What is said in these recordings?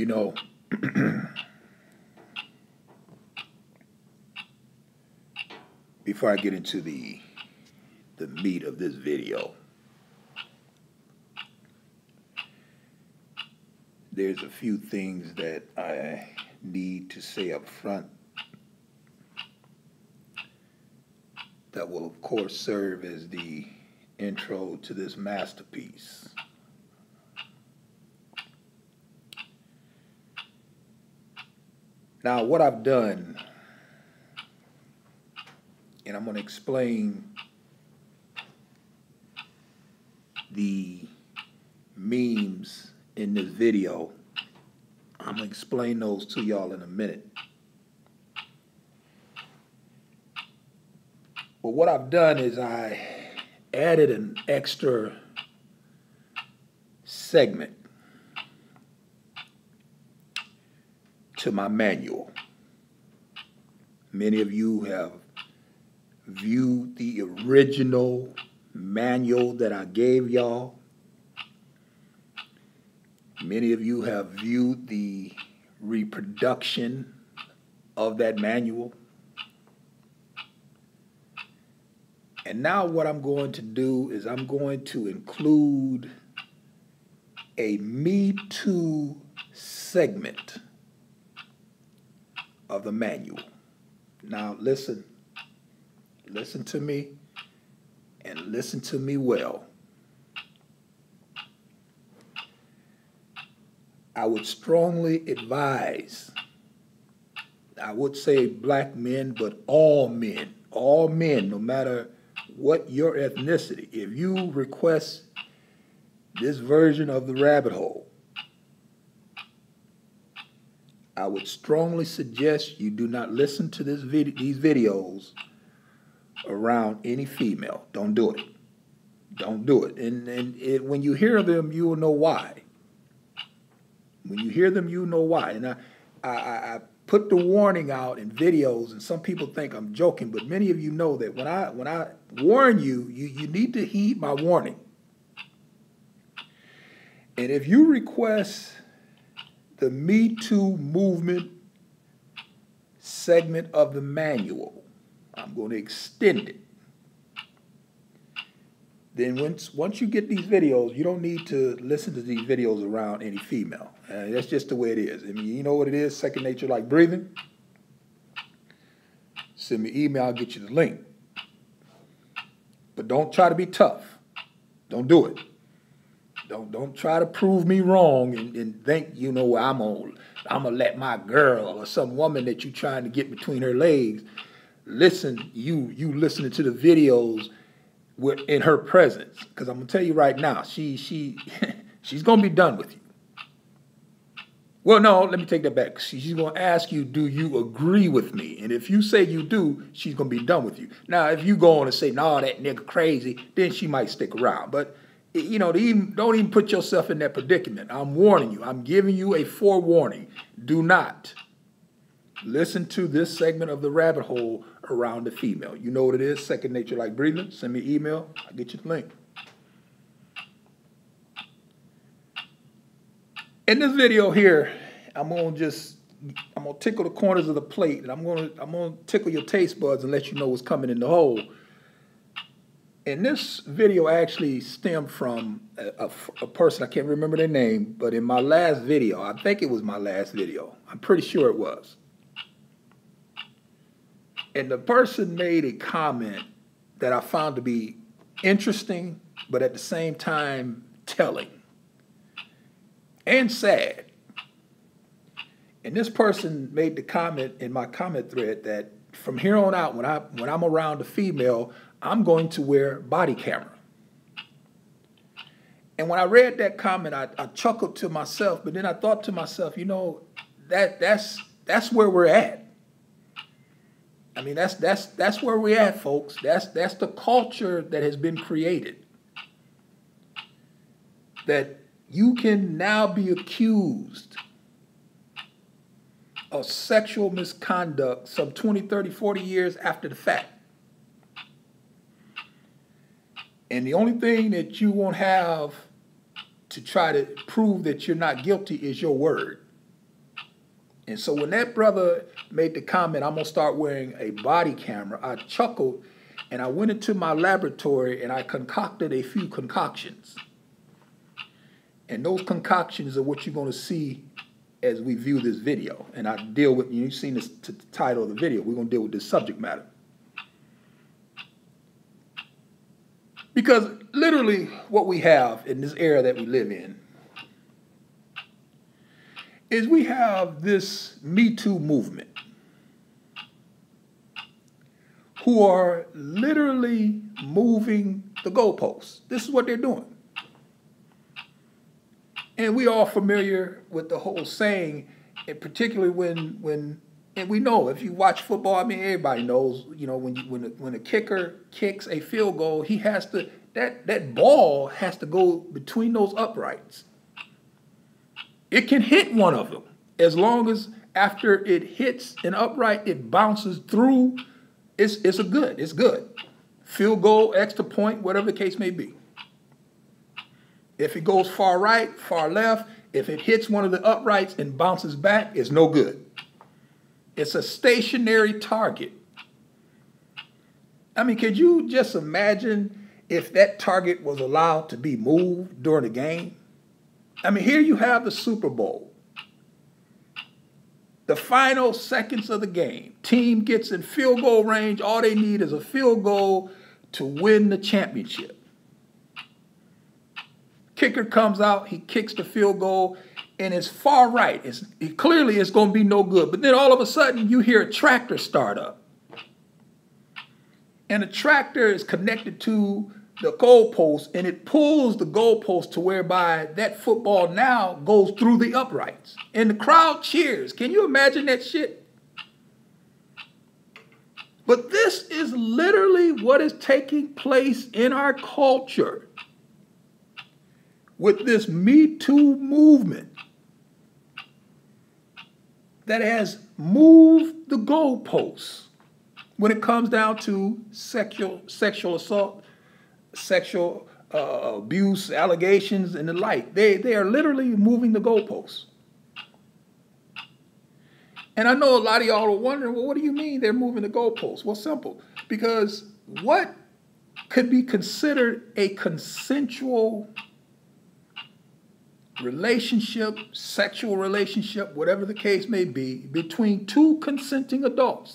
You know, before I get into the meat of this video, there's a few things that I need to say up front that will, of course, serve as the intro to this masterpiece. Now, what I've done, and I'm going to explain the memes in this video. I'm going to explain those to y'all in a minute. But what I've done is I added an extra segment to my manual. Many of you have viewed the original manual that I gave y'all. Many of you have viewed the reproduction of that manual. And now what I'm going to do is I'm going to include a Me Too segment of the manual. Now listen to me, and listen to me well. I would strongly advise, I would say black men, but all men, no matter what your ethnicity, if you request this version of the rabbit hole, I would strongly suggest you do not listen to these videos around any female. Don't do it. Don't do it. And when you hear them, you will know why. When you hear them, you know why. And I put the warning out in videos, and some people think I'm joking, but many of you know that when I warn you, you need to heed my warning. And if you request the Me Too movement segment of the manual, I'm going to extend it. Then once you get these videos, you don't need to listen to these videos around any female. That's just the way it is. I mean, you know what it is, second nature like breathing. Send me an email, I'll get you the link. But don't try to be tough. Don't do it. Don't try to prove me wrong and think, you know, I'm gonna let my girl or some woman that you trying to get between her legs listen, you listening to the videos in her presence. Because I'm gonna tell you right now, she's gonna be done with you. Well, no, let me take that back. She's gonna ask you, do you agree with me? And if you say you do, she's gonna be done with you. Now, if you go on and say, no, that nigga crazy, then she might stick around. But you know, don't even put yourself in that predicament. I'm warning you. I'm giving you a forewarning. Do not listen to this segment of the rabbit hole around the female. You know what it is, second nature like breathing. Send me an email. I'll get you the link. In this video here, I'm gonna tickle the corners of the plate, and I'm gonna tickle your taste buds and let you know what's coming in the hole. And this video actually stemmed from a person, I can't remember their name, but in my last video, I think it was my last video, I'm pretty sure it was. And the person made a comment that I found to be interesting, but at the same time telling and sad. And this person made the comment in my comment thread that from here on out, when I'm around a female, I'm going to wear body camera. And when I read that comment, I chuckled to myself, but then I thought to myself, you know, that's where we're at. I mean, that's where we're at, folks. That's the culture that has been created. That you can now be accused of sexual misconduct some 20, 30, 40 years after the fact. And the only thing that you won't have to try to prove that you're not guilty is your word. And so when that brother made the comment, I'm going to start wearing a body camera, I chuckled, and I went into my laboratory and I concocted a few concoctions. And those concoctions are what you're going to see as we view this video. And I deal with, you've seen this the title of the video, we're going to deal with this subject matter. Because literally what we have in this era that we live in is we have this metoo movement who are literally moving the goalposts. This is what they're doing. And we are familiar with the whole saying, and particularly when and we know if you watch football, I mean everybody knows, you know, when a kicker kicks a field goal, he has to that ball has to go between those uprights. It can hit one of them as long as after it hits an upright, it bounces through. It's good. Field goal, extra point, whatever the case may be. If it goes far right, far left, if it hits one of the uprights and bounces back, it's no good. It's a stationary target. I mean, could you just imagine if that target was allowed to be moved during the game? I mean, here you have the Super Bowl. The final seconds of the game. Team gets in field goal range. All they need is a field goal to win the championship. Kicker comes out, he kicks the field goal, and it's far right. Clearly it's going to be no good. But then all of a sudden you hear a tractor start up. And the tractor is connected to the goalpost, and it pulls the goalpost to whereby that football now goes through the uprights. And the crowd cheers. Can you imagine that shit? But this is literally what is taking place in our culture with this Me Too movement that has moved the goalposts when it comes down to sexual assault, sexual abuse, allegations, and the like. They are literally moving the goalposts. And I know a lot of y'all are wondering, well, what do you mean they're moving the goalposts? Well, simple. Because what could be considered a consensual relationship, sexual relationship, whatever the case may be, between two consenting adults?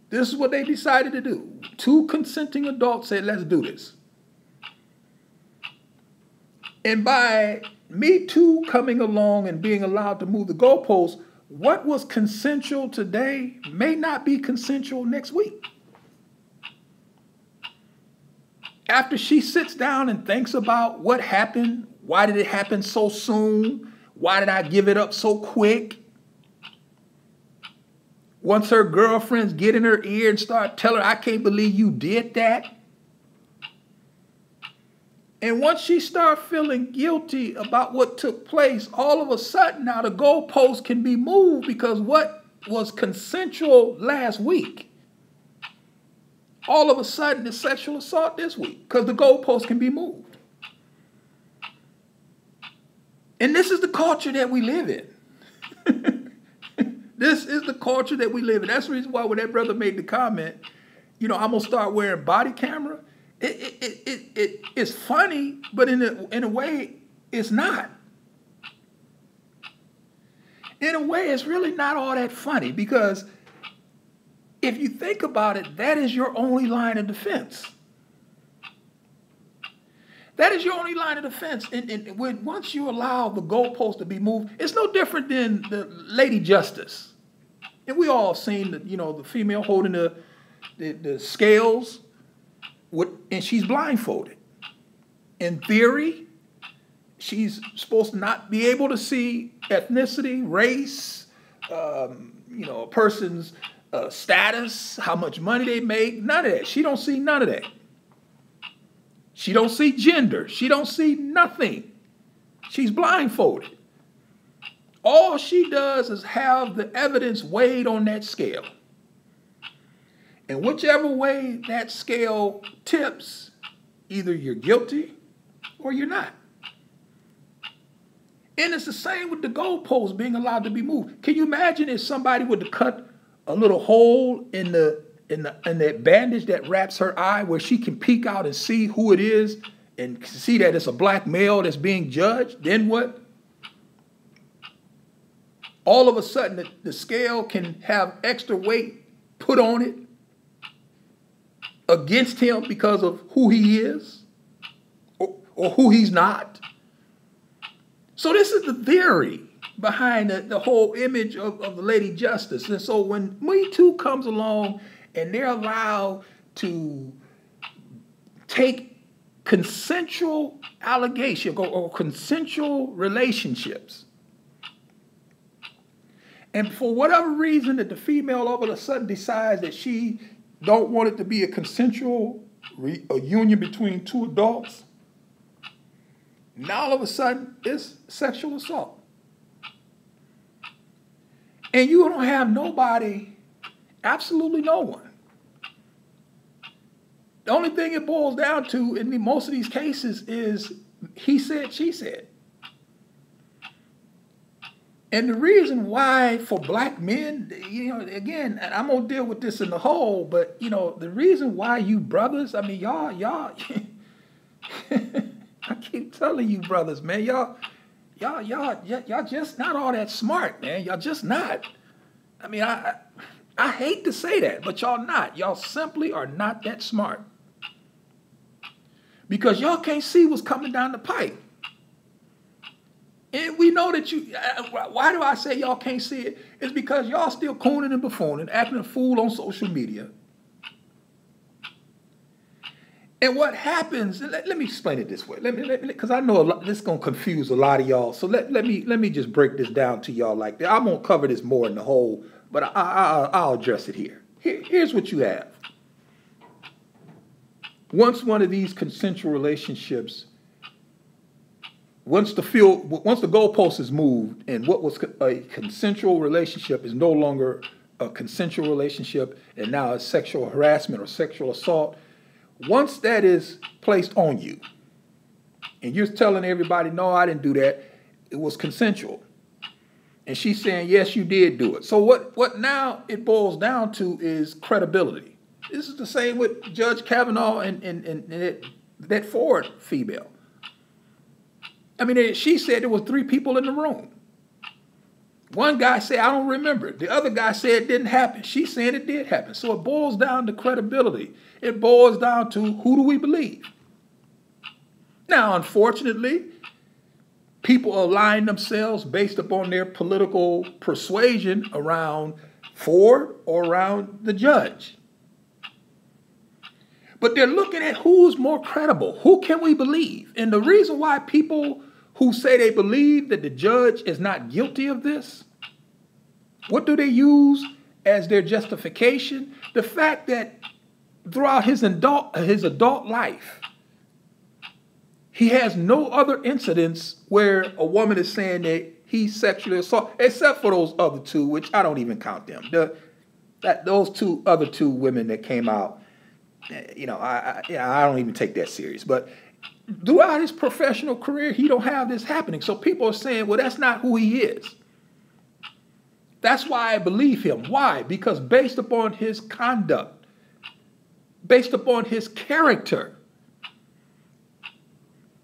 This is what they decided to do. Two consenting adults said, let's do this. And by Me Too coming along and being allowed to move the goalposts, what was consensual today may not be consensual next week. After she sits down and thinks about what happened, why did it happen so soon? Why did I give it up so quick? Once her girlfriends get in her ear and start telling her, I can't believe you did that. And once she starts feeling guilty about what took place, all of a sudden now the goalpost can be moved, because what was consensual last week, all of a sudden it's sexual assault this week because the goalpost can be moved. And this is the culture that we live in. This is the culture that we live in. That's the reason why when that brother made the comment, you know, I'm going to start wearing body camera. It's funny, but in a way, it's not. In a way, it's really not all that funny, because if you think about it, that is your only line of defense. That is your only line of defense. And once you allow the goalpost to be moved, it's no different than the Lady Justice. And we all seen the female holding the scales, and she's blindfolded. In theory, she's supposed to not be able to see ethnicity, race, a person's status, how much money they make, none of that. She don't see none of that. She don't see gender. She don't see nothing. She's blindfolded. All she does is have the evidence weighed on that scale. And whichever way that scale tips, either you're guilty or you're not. And it's the same with the goalposts being allowed to be moved. Can you imagine if somebody would have cut a little hole in that bandage that wraps her eye where she can peek out and see who it is and see that it's a black male that's being judged? Then what? All of a sudden, the scale can have extra weight put on it against him because of who he is or who he's not. So this is the theory behind the whole image of the Lady Justice. And so when metoo comes along and they're allowed to take consensual allegations or consensual relationships, and for whatever reason that the female all of a sudden decides that she don't want it to be a consensual union between two adults, now all of a sudden it's sexual assault. And you don't have nobody, absolutely no one. The only thing it boils down to in most of these cases is he said, she said. And the reason why for black men, again, and I'm going to deal with this in the whole, but, the reason why you brothers, I mean, y'all, I keep telling you brothers, man, y'all just not all that smart, man. Y'all just not. I mean, I hate to say that, but y'all not. Y'all simply are not that smart. Because y'all can't see what's coming down the pipe. And we know that why do I say y'all can't see it? It's because y'all still cooning and buffooning, acting a fool on social media. And what happens, let me explain it this way, because I know this is going to confuse a lot of y'all. So let me just break this down to y'all like that. I won't cover this more in the whole, but I'll address it here. Here's what you have. Once one of these consensual relationships, once the goalpost is moved and what was a consensual relationship is no longer a consensual relationship and now it's sexual harassment or sexual assault, once that is placed on you and you're telling everybody, no, I didn't do that, it was consensual. And she's saying, yes, you did do it. So what now it boils down to is credibility. This is the same with Judge Kavanaugh and that Ford female. I mean, she said there were 3 people in the room. One guy said, I don't remember. The other guy said it didn't happen. She's saying it did happen. So it boils down to credibility. It boils down to who do we believe? Now, unfortunately, people align themselves based upon their political persuasion around Ford or around the judge. But they're looking at who's more credible. Who can we believe? And the reason why people who say they believe that the judge is not guilty of this, what do they use as their justification? The fact that throughout his adult life, he has no other incidents where a woman is saying that he sexually assaulted, except for those other 2, which I don't even count them. Those other two women that came out, I don't even take that serious. But throughout his professional career, he don't have this happening. So people are saying, well, that's not who he is. That's why I believe him. Why? Because based upon his conduct, based upon his character,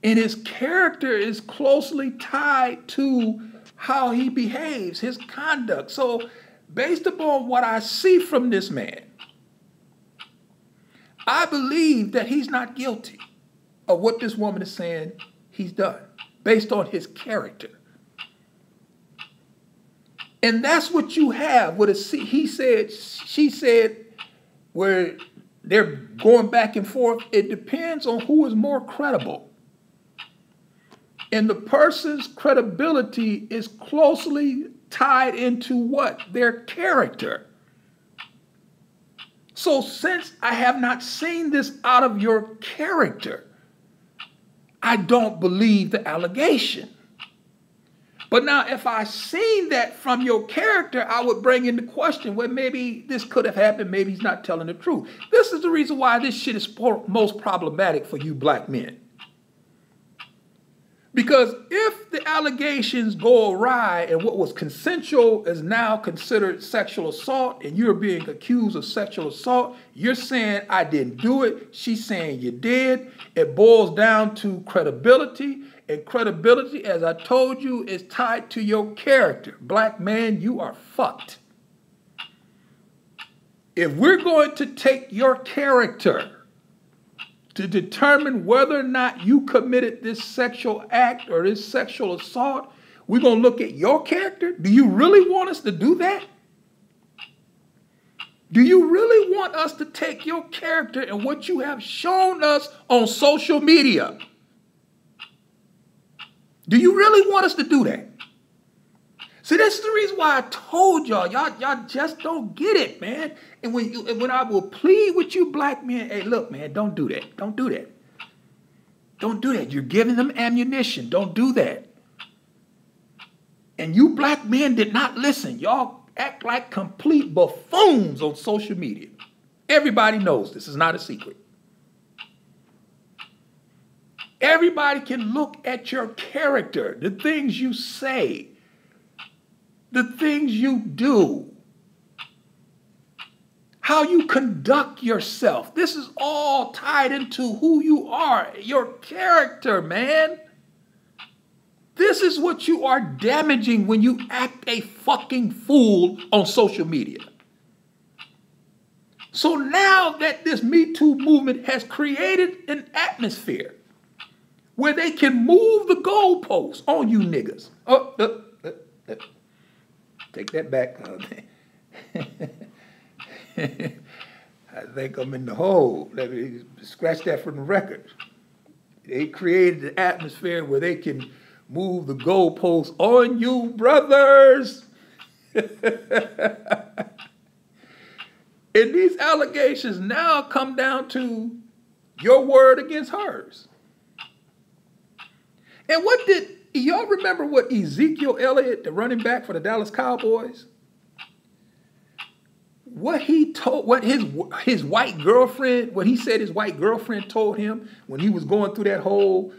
and his character is closely tied to how he behaves, his conduct. So based upon what I see from this man, I believe that he's not guilty of what this woman is saying he's done, based on his character. And that's what you have with he said, she said, where they're going back and forth. It depends on who is more credible. And the person's credibility is closely tied into what? Their character. So since I have not seen this out of your character, I don't believe the allegation. But now if I seen that from your character, I would bring into question, well, maybe this could have happened. Maybe he's not telling the truth. This is the reason why this shit is most problematic for you black men. Because if the allegations go awry and what was consensual is now considered sexual assault and you're being accused of sexual assault, you're saying I didn't do it. She's saying you did. It boils down to credibility. And credibility, as I told you, is tied to your character. Black man, you are fucked. If we're going to take your character to determine whether or not you committed this sexual act or this sexual assault, we're going to look at your character. Do you really want us to do that? Do you really want us to take your character and what you have shown us on social media? Do you really want us to do that? See, that's the reason why I told y'all just don't get it, man. And when I will plead with you black men, hey, look, man, don't do that. Don't do that. Don't do that. You're giving them ammunition. Don't do that. And you black men did not listen. Y'all act like complete buffoons on social media. Everybody knows this is not a secret. Everybody can look at your character, the things you say, the things you do, how you conduct yourself. This is all tied into who you are, your character, man. This is what you are damaging when you act a fucking fool on social media. So now that this Me Too movement has created an atmosphere where they can move the goalposts on you niggas. Take that back. I think I'm in the hole. Let me scratch that from the record. They created an atmosphere where they can move the goalposts on you, brothers. And these allegations now come down to your word against hers. And what did y'all remember what Ezekiel Elliott, the running back for the Dallas Cowboys, what he told, what his white girlfriend, what he said his white girlfriend told him when he was going through that whole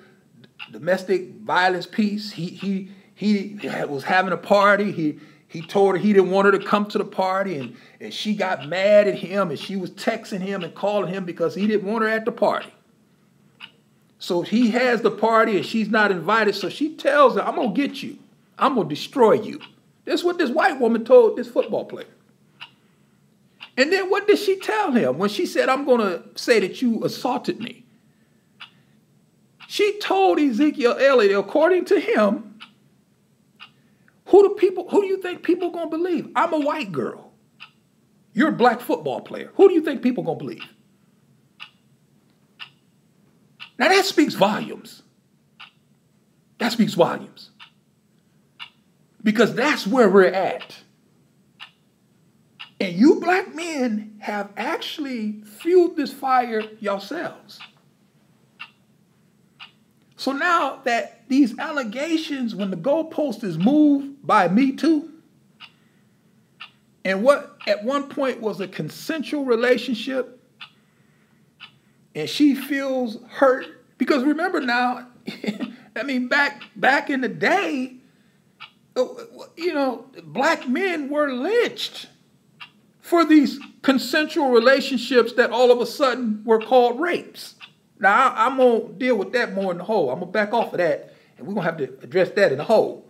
domestic violence piece? He was having a party. He told her he didn't want her to come to the party, and she got mad at him, and she was texting him and calling him because he didn't want her at the party. So he has the party and she's not invited. So she tells her, I'm going to get you. I'm going to destroy you. That's what this white woman told this football player. And then what did she tell him when she said, I'm going to say that you assaulted me? She told Ezekiel Elliott, according to him, who do you think people are going to believe? I'm a white girl. You're a black football player. Who do you think people are going to believe? Now that speaks volumes. That speaks volumes. Because that's where we're at. And you black men have actually fueled this fire yourselves. So now that these allegations, when the goalpost is moved by Me Too, and what at one point was a consensual relationship, and she feels hurt, because remember now, I mean, back in the day, you know, black men were lynched for these consensual relationships that all of a sudden were called rapes. Now, I'm going to deal with that more in the whole. I'm going to back off of that, and we're going to have to address that in the whole.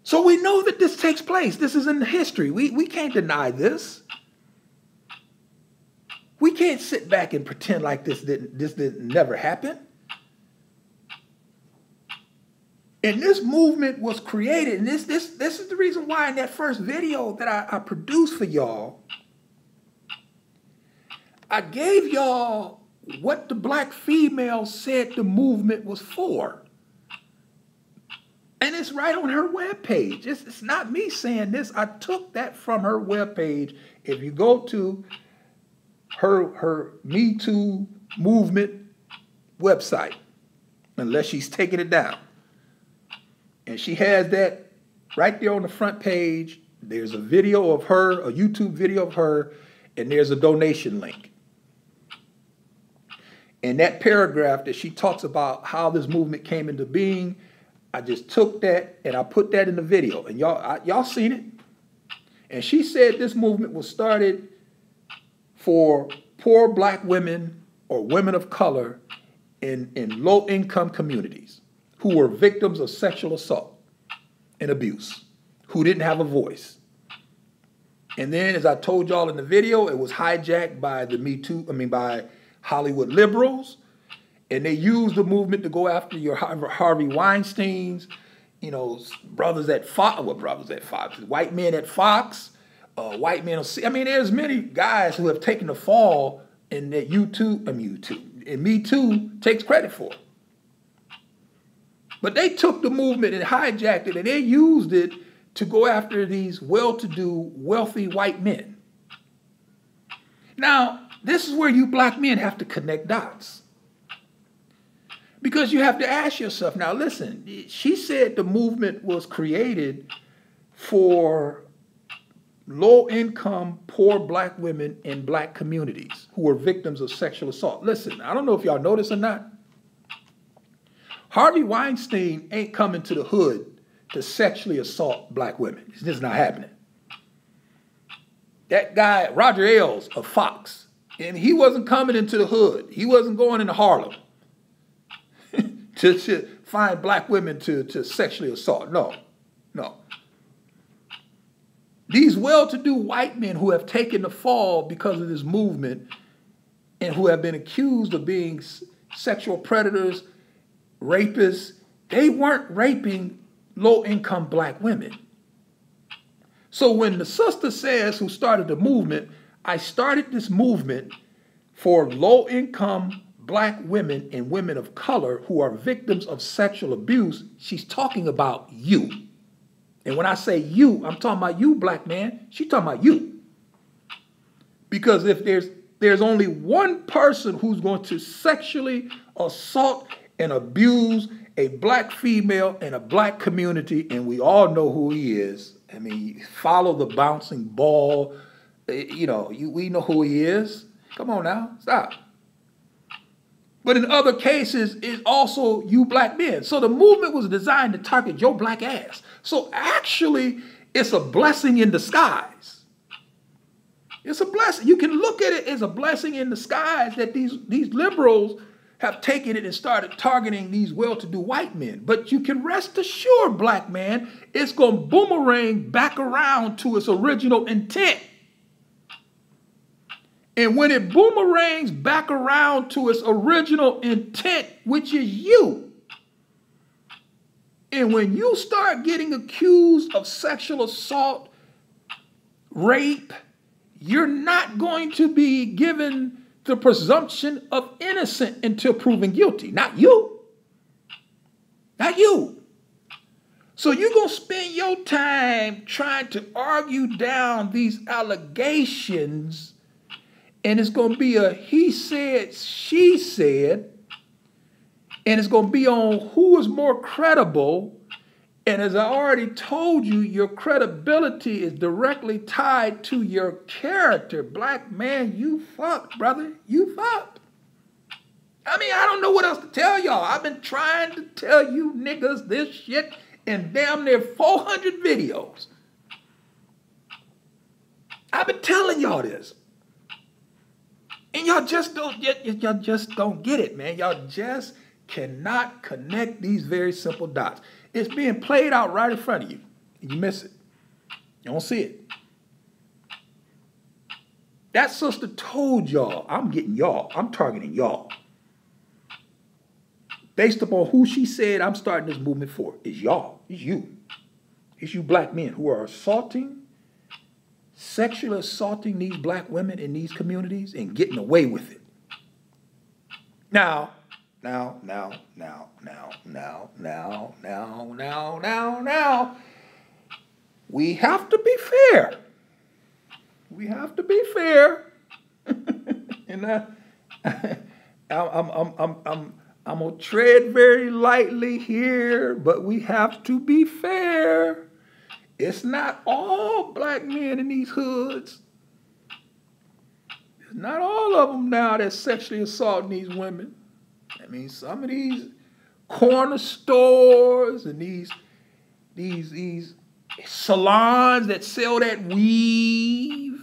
So we know that this takes place. This is in the history. We can't deny this. We can't sit back and pretend like this didn't never happen. And this movement was created, and this is the reason why in that first video that I produced for y'all, I gave y'all what the black female said the movement was for. And it's right on her webpage. It's not me saying this. I took that from her webpage. If you go to her Me Too movement website, unless she's taking it down. And she has that right there on the front page. There's a video of her, a YouTube video of her, and there's a donation link. And that paragraph that she talks about how this movement came into being, I just took that and I put that in the video. And y'all seen it. And she said this movement was started for poor black women or women of color in low-income communities who were victims of sexual assault and abuse, who didn't have a voice. And then, as I told y'all in the video, it was hijacked by by Hollywood liberals, and they used the movement to go after your Harvey Weinsteins, brothers at Fox, white men at Fox, white men. There's many guys who have taken the fall, and that and Me Too takes credit for. But they took the movement and hijacked it, and they used it to go after these well-to-do, wealthy white men. Now, this is where you black men have to connect dots. Because you have to ask yourself, now listen, she said the movement was created for low-income, poor black women in black communities who were victims of sexual assault. Listen, I don't know if y'all notice or not. Harvey Weinstein ain't coming to the hood to sexually assault black women. It's just not happening. That guy, Roger Ailes of Fox, and he wasn't coming into the hood. He wasn't going into Harlem to find black women to sexually assault. No. These well-to-do white men who have taken the fall because of this movement and who have been accused of being sexual predators, rapists, they weren't raping low-income black women. So when the sister says, who started the movement, I started this movement for low-income black women and women of color who are victims of sexual abuse, she's talking about you. And when I say you, I'm talking about you, black man. She's talking about you. Because if there's only one person who's going to sexually assault and abuse a black female in a black community, and we all know who he is. Follow the bouncing ball. We know who he is. Come on now, stop. But in other cases, it's also you black men. So the movement was designed to target your black ass. So actually, it's a blessing in disguise. It's a blessing. You can look at it as a blessing in disguise that these liberals have taken it and started targeting these well-to-do white men. But you can rest assured, black man, it's going to boomerang back around to its original intent. And when it boomerangs back around to its original intent, which is you, and when you start getting accused of sexual assault, rape, you're not going to be given the presumption of innocent until proven guilty. Not you. Not you. So you're going to spend your time trying to argue down these allegations, and it's going to be a he said, she said, and it's going to be on who is more credible. And as I already told you, your credibility is directly tied to your character. Black man, you fucked, brother. You fucked. I don't know what else to tell y'all. I've been trying to tell you niggas this shit in damn near 400 videos. I've been telling y'all this. And y'all just don't get it, man. Y'all just cannot connect these very simple dots. It's being played out right in front of you, and you miss it. You don't see it. That sister told y'all, I'm getting y'all. I'm targeting y'all. Based upon who she said I'm starting this movement for. It's y'all. It's you. It's you black men who are sexually assaulting these black women in these communities and getting away with it. Now, we have to be fair. We have to be fair. And I'm gonna tread very lightly here, but we have to be fair. It's not all black men in these hoods. Not all of them now that's sexually assaulting these women. I mean, some of these corner stores and these salons that sell that weave,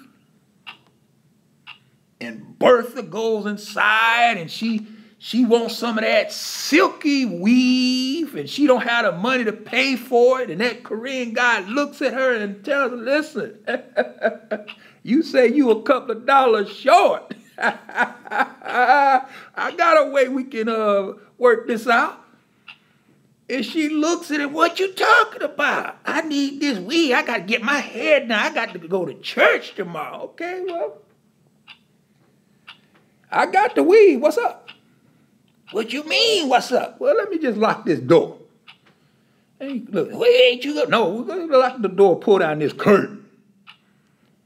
and Bertha goes inside and she wants some of that silky weave, and she don't have the money to pay for it, and that Korean guy looks at her and tells her, listen, you say you a couple of dollars short. I got a way we can work this out. And she looks at him, what you talking about? I need this weed. I got to get my head now. I got to go to church tomorrow. Okay, well, I got the weed. What's up? What you mean, what's up? Well, let me just lock this door. Hey, look, where ain't you go? No, we're going to lock the door, pull down this curtain.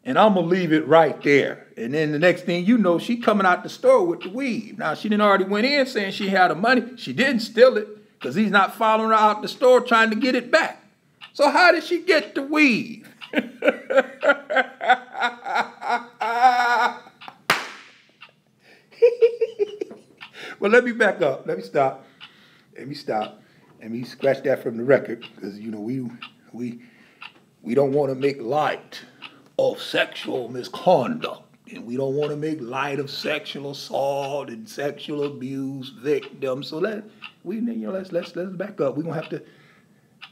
And I'm going to leave it right there. And then the next thing you know, she coming out the store with the weed. Now, she didn't already went in saying she had the money. She didn't steal it because he's not following her out the store trying to get it back. So how did she get the weed? Well, let me back up. Let me stop. Let me scratch that from the record because, you know, we don't want to make light of sexual misconduct, and we don't want to make light of sexual assault and sexual abuse victims. So let's back up. We're gonna have to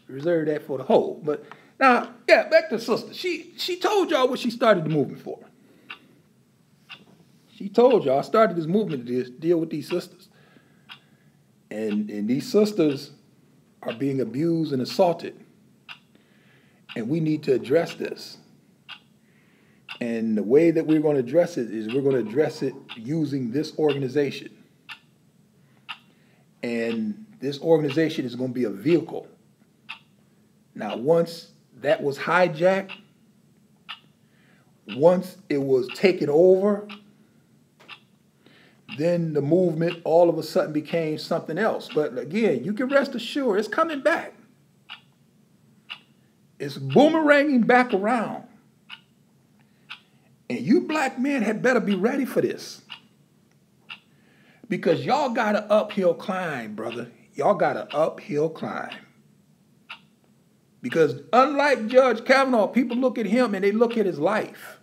reserve that for the whole. But now, yeah, back to sister. She told y'all what she started the movement for. She told y'all I started this movement to deal with these sisters, and these sisters are being abused and assaulted, and we need to address this. And the way that we're going to address it is we're going to address it using this organization. And this organization is going to be a vehicle. Now, once that was hijacked, once it was taken over, then the movement all of a sudden became something else. But again, you can rest assured it's coming back. It's boomeranging back around. And you black men had better be ready for this. Because y'all got an uphill climb, brother. Y'all got an uphill climb. Because unlike Judge Kavanaugh, people look at him and they look at his life.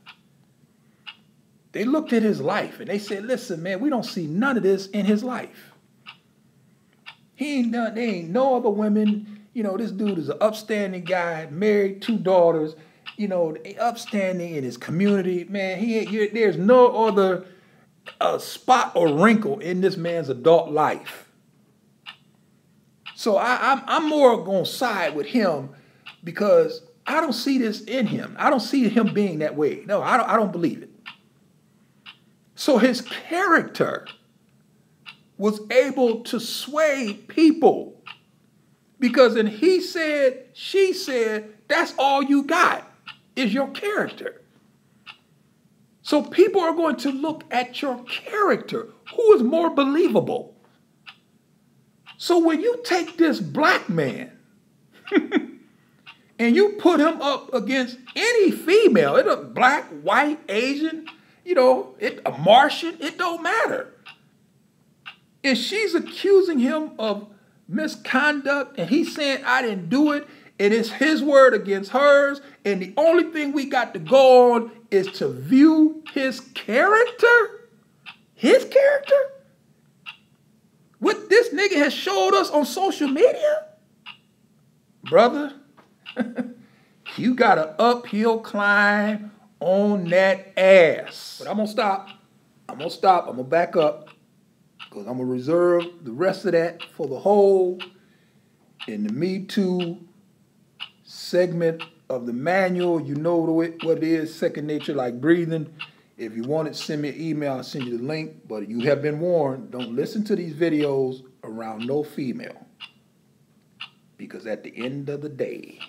They looked at his life and they said, listen, man, we don't see none of this in his life. There ain't no other women. You know, this dude is an upstanding guy, married, 2 daughters. You know, upstanding in his community, man. There's no other spot or wrinkle in this man's adult life. So I'm more gonna side with him because I don't see this in him. I don't see him being that way. No, I don't believe it. So his character was able to sway people because in he said, she said, that's all you got. Is your character. So people are going to look at your character. Who is more believable? So when you take this black man and you put him up against any female, it's a black, white, Asian, you know, a Martian, it don't matter. And she's accusing him of misconduct and he's saying, I didn't do it. And it's his word against hers. And the only thing we got to go on is to view his character. His character? What this nigga has showed us on social media? Brother, you got an uphill climb on that ass. But I'm going to stop. I'm going to back up. Because I'm going to reserve the rest of that for the whole in the Me Too segment of the manual. You know what it is, second nature like breathing. If you want it, send me an email. I'll send you the link. But you have been warned, don't listen to these videos around no female. Because at the end of the day,